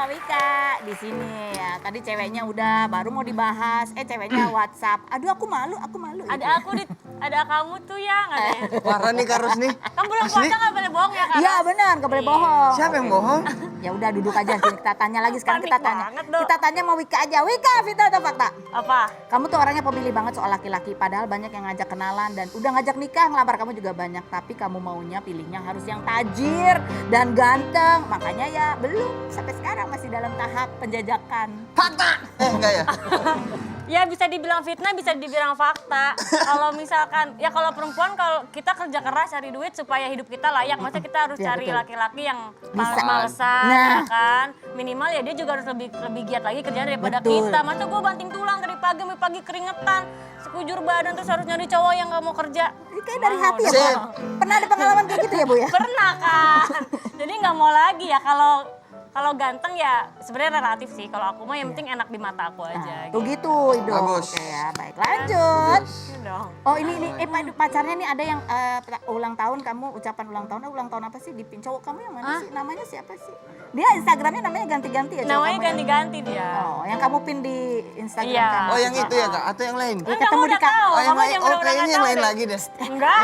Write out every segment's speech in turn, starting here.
sama Wika di sini ya. Tadi ceweknya udah baru mau dibahas. Ceweknya WhatsApp. Aduh aku malu. Ada kamu tuh ya, katanya. Parah nih Karus nih. Kan bulan puasa nggak boleh bohong ya, Kak? Iya benar, nggak boleh bohong. Siapa yang bohong? Ya udah duduk aja, kita tanya lagi sekarang Panik kita tanya. banget, Dok. Kita tanya mau Wika aja. Wika, Vita atau fakta? Apa? Kamu tuh orangnya pemilih banget soal laki-laki. Padahal banyak yang ngajak kenalan dan udah ngajak nikah, ngelamar kamu juga banyak. Tapi kamu maunya pilihnya harus yang tajir dan ganteng. Makanya ya belum sampai sekarang masih dalam tahap penjajakan. Fakta! Enggak ya? Ya bisa dibilang fitnah, bisa dibilang fakta. Kalau misalkan, ya kalau perempuan kalau kita kerja keras cari duit supaya hidup kita layak. Maksudnya kita harus Ya, cari betul. laki-laki yang Bisa. males-malesan, Nah. ya kan. Minimal ya dia juga harus lebih giat lagi kerjaan daripada Betul. kita. Masa gue banting tulang dari pagi sampai pagi keringetan, sekujur badan terus harus nyari cowok yang gak mau kerja. Ini kayak dari hati ya, Bu? Sip. Pernah ada pengalaman kayak gitu ya, Bu ya? Pernah kan. Jadi nggak mau lagi ya kalau ganteng ya sebenarnya relatif sih. Kalau aku mah yang penting enak di mata aku aja. Tuh gitu, Ido. Bagus. Oke ya, baik. Lanjut. Gitu dong. Oh ini pacarnya nih ada yang ulang tahun kamu ucapan ulang tahun. Ulang tahun apa sih? Cowok kamu yang mana sih? Namanya siapa sih? Dia Instagramnya namanya ganti-ganti ya? cowok Namanya kamu ya? ganti-ganti dia. Oh, yang kamu pin di Instagram Iya. kamu. Oh yang itu ya Kak? Atau yang lain? Iya, Kan ketemu kamu di udah tahu. Oh yang Kamu lain? yang Oh udah-udah kayaknya nggak yang tahu lain deh. lagi deh. Enggak.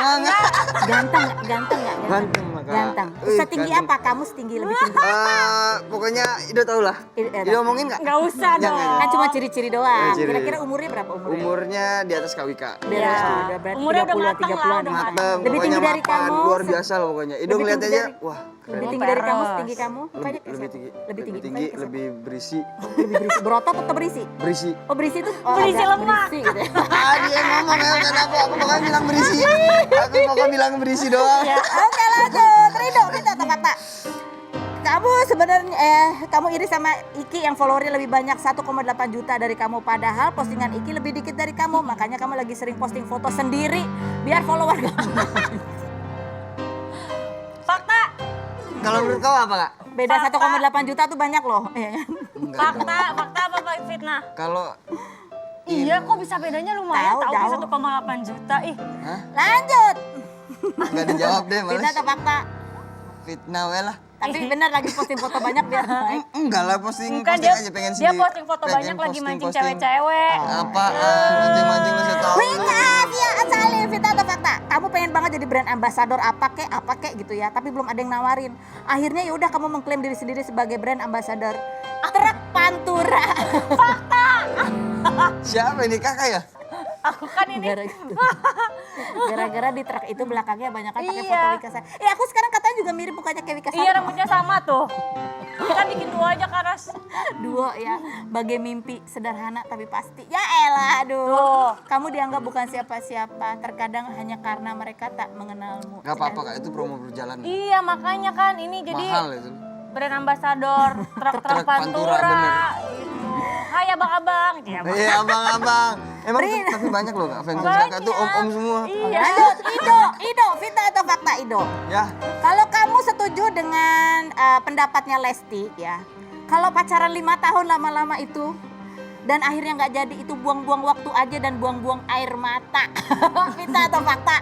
Ganteng nggak? Ganteng lah Kak. Ganteng. Wih, Setinggi ganteng. apa? Kamu setinggi lebih tinggi? Pokoknya Ido tau lah. Ido ngomongin nggak? Nggak usah Jangan. dong. Kan cuma ciri-ciri doang. Ciri. Kira-kira umurnya berapa umurnya? Umurnya di atas Kak Wika. Iya. Udah berarti Umurnya udah 30-an, mateng lah, 30-an. udah Mateng, Lebih tinggi pokoknya dari mapan, kamu. luar biasa loh pokoknya. Ido Lebih ngeliat tinggi aja, dari- wah Lebih keren. tinggi dari kamu, Peres. setinggi kamu? Mukanya kayak Lebih siapa? tinggi, Lebih tinggi, tinggi, mukanya kayak lebih berisi. siapa? Lebih berisi. Berotot atau berisi? Berisi. Oh berisi tuh? Berisi agak lemak. Berisi gitu ya. Dia ngomong ya kan aku bakal bilang berisi. Aku bakal bilang berisi doang. Oke lanjut, Rido, Vita atau fakta? Kamu sebenarnya kamu iri sama Iki yang followernya lebih banyak 1,8 juta dari kamu, padahal postingan Iki lebih dikit dari kamu, makanya kamu lagi sering posting foto sendiri biar follower kamu. Fakta. Kalau menurut kau apa Kak? Beda Fakta. 1,8 juta tuh banyak loh. Iya kan? Enggak. Fakta apa Pak fitnah? Kalau Iya kok bisa bedanya lumayan Tahu, tahu jauh. 1,8 juta. Ih. Hah? Lanjut. Enggak dijawab deh Vita males. atau fakta? Fitnah we lah. Tapi benar lagi posting foto banyak biar naik. Enggak lah posting Bukan aja pengen dia sendiri. posting foto Pengen banyak lagi posting, mancing posting. cewek-cewek. Apa? Mancing-mancing lu saya tahu. Wika, dia asalin Vita atau fakta? Kamu pengen banget jadi brand ambassador apa kek gitu ya, tapi belum ada yang nawarin. Akhirnya ya udah kamu mengklaim diri sendiri sebagai brand ambassador truk Pantura. Siapa ini Kakak ya? Aku kan ini Gara-gara di truk itu belakangnya banyak kan pakai Iya. foto Wika Sari. Aku sekarang katanya juga mirip mukanya kayak Wika Sari. iya rambutnya sama tuh. Kita bikin dua aja Karas. Duo ya, bagai mimpi sederhana tapi pasti. Ya elah, aduh. Tuh. Kamu dianggap bukan siapa-siapa, terkadang hanya karena mereka tak mengenalmu. Gak apa-apa Kak, itu promo berjalan. Iya makanya kan ini jadi Mahal itu. brand ambassador truk Truk Pantura, Pantura bener. gitu. Hai abang-abang. Iya, Bang. Iya abang-abang. Emang tapi banyak loh Kak, fans Kakak tuh om-om semua. Iya. Lanjut, Ido, Vita atau fakta Ido? Ya, Kalau kamu setuju dengan pendapatnya Lesti ya, kalau pacaran 5 tahun lama-lama itu dan akhirnya nggak jadi, itu buang-buang waktu aja dan buang-buang air mata. Vita atau fakta?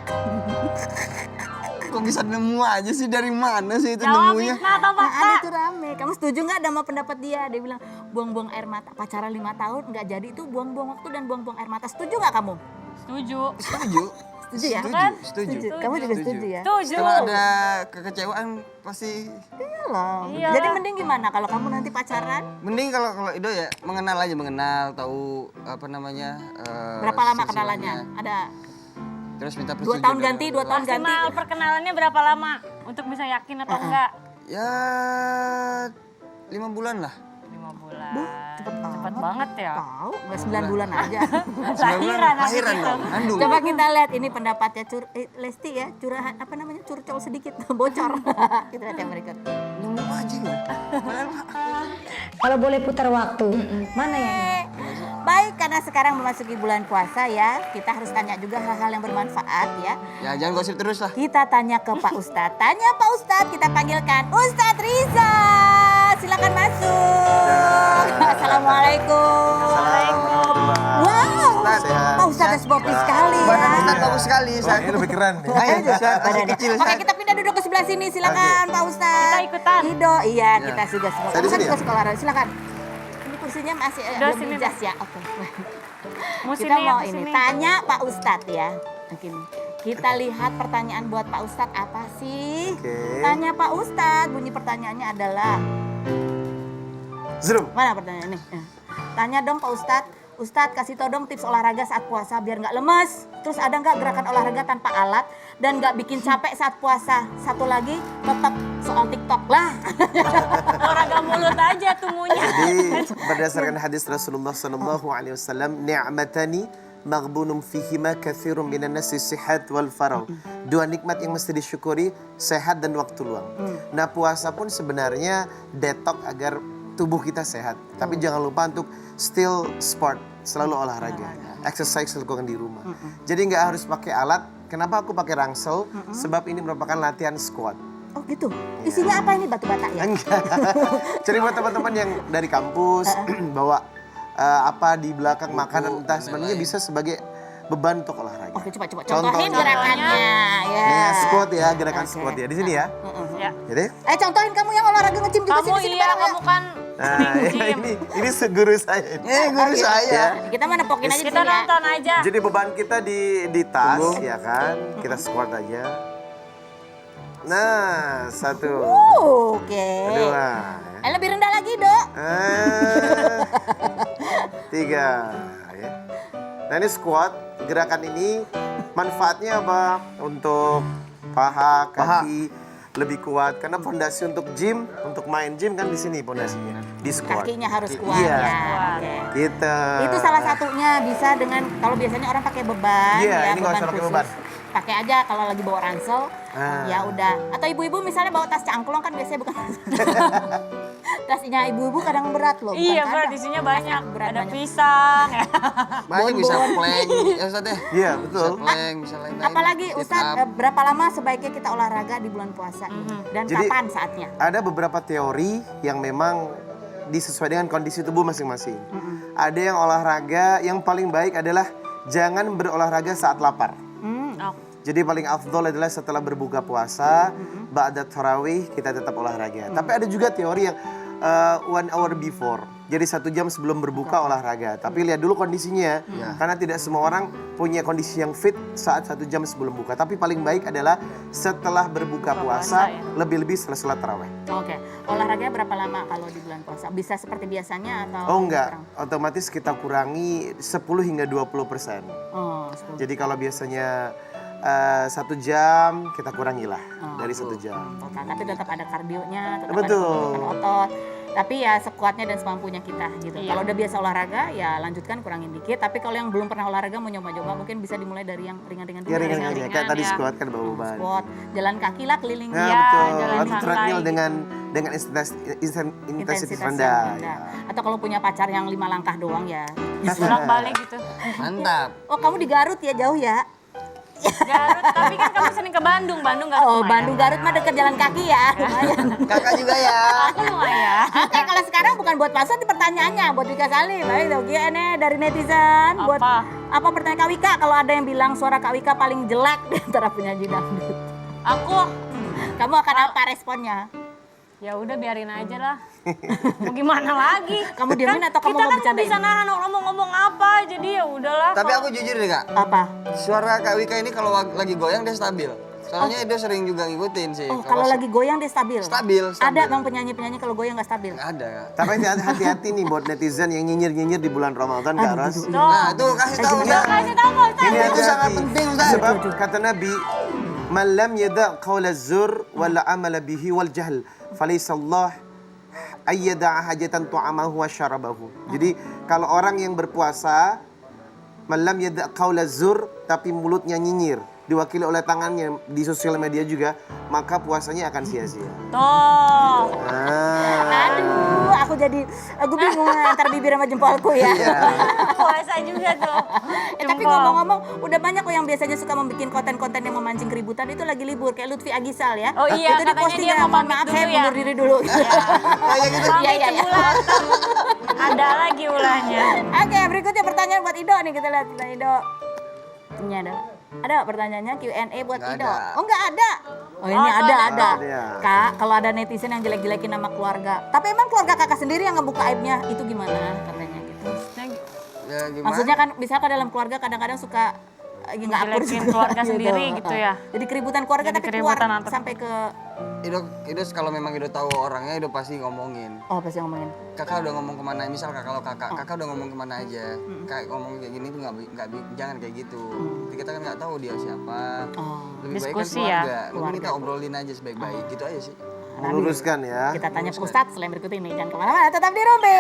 kok bisa nemu aja sih, dari mana sih itu Jawab nemunya? fitnah atau Nah, fakta? ada tuh rame. Kamu setuju nggak sama pendapat dia? Dia bilang buang-buang air mata. Pacaran 5 tahun nggak jadi itu buang-buang waktu dan buang-buang air mata. Setuju nggak kamu? Setuju. Setuju. Setuju ya? Setuju, Kan? setuju. Kamu juga setuju ya? Setuju. Setelah ada kekecewaan pasti Iyalah. Iya. Jadi mending gimana kalau kamu nanti pacaran? mending kalau Ido ya mengenal aja, tahu apa namanya. Berapa lama silsilahnya. kenalannya? Ada Terus minta 2 persetujuan. tahun ganti, 2 tahun ganti. Maksimal perkenalannya berapa lama untuk bisa yakin atau enggak? Ya 5 bulan lah. 5 bulan. Cepet banget ya. Tahu, nggak 9 bulan aja. Lahiran habis Lahiran itu. dong, kandung. Coba kita lihat ini pendapatnya Lesti ya, curahan apa namanya, curcol sedikit, bocor. Kita lihat yang berikut. Nemu aja gitu. Kalau boleh putar waktu, mana yang Baik, karena sekarang memasuki bulan puasa ya, kita harus tanya juga hal-hal yang bermanfaat ya. Ya jangan gosip terus lah. Kita tanya ke Pak Ustadz. Tanya Pak Ustadz, kita panggilkan Ustadz Riza. Silakan masuk. Assalamualaikum. Assalamualaikum. Wow, Ustaz. Sehat. Pak Ustadz sportif sekali ya. Badan Ustaz bagus sekali. Wah, ini lebih keren nih. Ayo, Ustaz. Masih Badannya. kecil, Oke, Ustaz. kita pindah duduk ke sebelah sini. Silakan Pak Ustadz. Kita ikutan. Hido, iya kita juga semua. Saya di Kamu kan sini juga ya? sekolah olahraga. Silakan. Ini kursinya masih Udah, belum sini, jas ya. Oke. Mau Kita sini, mau aku ini sini. tanya Pak Ustadz ya. Mungkin kita lihat pertanyaan buat Pak Ustadz apa sih? Oke. Tanya Pak Ustadz. Bunyi pertanyaannya adalah Zoom. mana pertanyaan ini? Tanya dong Pak Ustadz. Ustadz kasih tau dong tips olahraga saat puasa biar nggak lemes. Terus ada nggak gerakan olahraga tanpa alat dan nggak bikin capek saat puasa? Satu lagi tetap soal TikTok lah. Olahraga mulut aja tumunya. Jadi berdasarkan hadis Rasulullah sallallahu alaihi wasallam, ni'matani maghbunum fihima katsirun minan nasi sihat wal faragh. Dua nikmat yang mesti disyukuri, sehat dan waktu luang. Nah, puasa pun sebenarnya detox agar tubuh kita sehat. Tapi jangan lupa untuk still sport, selalu olahraga. Exercise lakukan di rumah. Jadi nggak harus pakai alat. Kenapa aku pakai rangsel? Sebab ini merupakan latihan squat. Oh gitu. Isinya apa ini batu bata ya? Enggak. Jadi buat teman-teman yang dari kampus bawa apa di belakang makanan entah sebenarnya bisa sebagai beban untuk olahraga. Oke, coba contohin Contohnya. gerakannya. Ya. Nih, squat ya, gerakan Oke. squat ya. Di sini ya. Ya. Jadi, Contohin kamu yang olahraga nge-gym juga Kamu sini iya, kamu kan nah, sering gym. ini guru saya. guru saya. Kita mah nepokin aja di Kita sini ya. nonton aja. Jadi beban kita di tas ya kan. Kita squat aja. Nah, satu. Oke. Dua. Lebih rendah lagi, Dok. Tiga. Ya. Nah ini squat. Gerakan ini manfaatnya apa? Untuk paha, kaki lebih kuat. Karena fondasi untuk gym, untuk main gym kan di sini fondasinya. Di squat. Kakinya harus kuat Iya. ya. Oke. Gitu. Itu salah satunya bisa dengan kalau biasanya orang pakai beban Iya, ya, ini nggak usah pakai khusus. beban. Pakai aja kalau lagi bawa ransel, ya udah. Atau ibu-ibu misalnya bawa tas cangklong kan biasanya bukan tasnya ibu-ibu kadang berat loh. bukan Iya, kadang. berat isinya banyak. Berat Ada banyak. pisang. Banyak bisa plank ya Ustaz ya. Iya, Bisa betul. plank, bisa lain-lain. Apalagi Sit Ustadz, up. berapa lama sebaiknya kita olahraga di bulan puasa ini? Dan Jadi- kapan saatnya? Ada beberapa teori yang memang disesuaikan dengan kondisi tubuh masing-masing. Ada yang olahraga yang paling baik adalah jangan berolahraga saat lapar. Oh. Jadi paling afdol adalah setelah berbuka puasa, ba'da tarawih kita tetap olahraga. Tapi ada juga teori yang 1 hour before. Jadi 1 jam sebelum berbuka olahraga. Tapi lihat dulu kondisinya, karena tidak semua orang punya kondisi yang fit saat 1 jam sebelum buka. Tapi paling baik adalah setelah berbuka puasa, ya. lebih-lebih setelah sholat tarawih. Oke, olahraganya berapa lama kalau di bulan puasa? Bisa seperti biasanya atau? Oh enggak, kurang? otomatis kita kurangi 10 hingga 20%. Oh, 10. Jadi kalau biasanya 1 jam, kita kurangilah dari 1 jam. Total. Tapi tetap ada kardionya, tetap Betul. ada pembentukan otot. Tapi ya sekuatnya dan semampunya kita gitu. Iya. Kalau udah biasa olahraga ya lanjutkan kurangin dikit. Tapi kalau yang belum pernah olahraga mau nyoba-nyoba mungkin bisa dimulai dari yang ringan-ringan dulu. Ya ringan-ringan ringan, aja, kayak tadi ya. squat kan bawa beban. Squat, jalan kaki lah keliling. Nah Ya, betul, jalan atau santai treadmill gitu. dengan intensitas Intensitas yang rendah. rendah. Atau kalau punya pacar yang 5 langkah doang ya. Bolak-balik gitu. Mantap. Oh kamu di Garut ya jauh ya? Garut, tapi kan kamu sering ke Bandung. Bandung Garut Oh lumayan. Bandung Garut mah deket jalan kaki ya. Lumayan. Kakak juga ya. Aku lumayan. Oke, kalau sekarang bukan buat pasar di pertanyaannya, buat Wika Salim. Ayo nih dari netizen. Buat apa pertanyaan Kak Wika? Kalau ada yang bilang suara Kak Wika paling jelek di antara penyanyi dangdut. Aku Kamu akan apa responnya? ya udah biarin aja lah. Mau gimana lagi? Kamu diemin atau kamu kita mau kan nggak bercandain? bisa nahan ngomong-ngomong apa, jadi ya udahlah. Tapi aku jujur nih Kak, Apa? suara Kak Wika ini kalau lagi goyang dia stabil. Soalnya dia sering juga ngikutin sih. Oh, kalau lagi goyang dia stabil? Stabil. Ada bang penyanyi-penyanyi kalau goyang nggak stabil? Ada Kak. Tapi hati-hati nih buat netizen yang nyinyir-nyinyir di bulan Ramadan Kak Ros. Nah tuh kasih tahu juga. Ustaz. Kasih tahu Pak Ustaz. Ini Itu hati-hati. sangat penting, Ustaz. Sebab kata Nabi, "Man lam yada' qawla zur wal amala bihi wal jahl, falaysa Allah ayyada'a hajatan tu'amahu wa syarabahu." Jadi kalau orang yang berpuasa, man lam yada' qawla zur tapi mulutnya nyinyir, diwakili oleh tangannya di sosial media juga, maka puasanya akan sia-sia. Tuh. Aduh, aku bingung antara bibir sama jempolku ya. Puasa juga tuh. Tapi Jempol. ngomong-ngomong, udah banyak kok yang biasanya suka membuat konten-konten yang memancing keributan itu lagi libur kayak Lutfi Agisal ya. Oh iya, itu katanya diposting dia ya, mau mohon pamit maaf dulu saya ya. mundur diri dulu. Kayak gitu. Pamit Iya, iya, iya. sebulan. Ada lagi ulahnya. Oke, berikutnya pertanyaan buat Ido nih, kita lihat Ido. Ini ada pertanyaannya Q&A buat Nggak Ido. ada. Oh, nggak ada. Oh, ini Oh, ada. Ada. Kak, kalau ada netizen yang jelek-jelekin nama keluarga. Tapi emang keluarga kakak sendiri yang ngebuka aibnya itu gimana katanya gitu. Ya gimana? Maksudnya kan misalkan dalam keluarga kadang-kadang suka nggak akur Jelekin juga, keluarga sendiri gitu ya. Jadi keributan keluarga Jadi tapi keluar keributan antar- sampai ke Ido kalau memang Ido tahu orangnya, Ido pasti ngomongin. oh pasti ngomongin. Kakak udah ngomong kemana, misal kalau kakak udah ngomong kemana aja, kayak ngomong kayak gini tuh jangan kayak gitu. Kita kan nggak tahu dia siapa. Oh. Lebih baik kan Diskusi ya. keluarga. Lebih kita obrolin aja sebaik-baik, gitu aja sih. Meluruskan ya. Kita tanya ke Ustadz selain berikut ini. Jangan kemana-mana, tetap di Robe.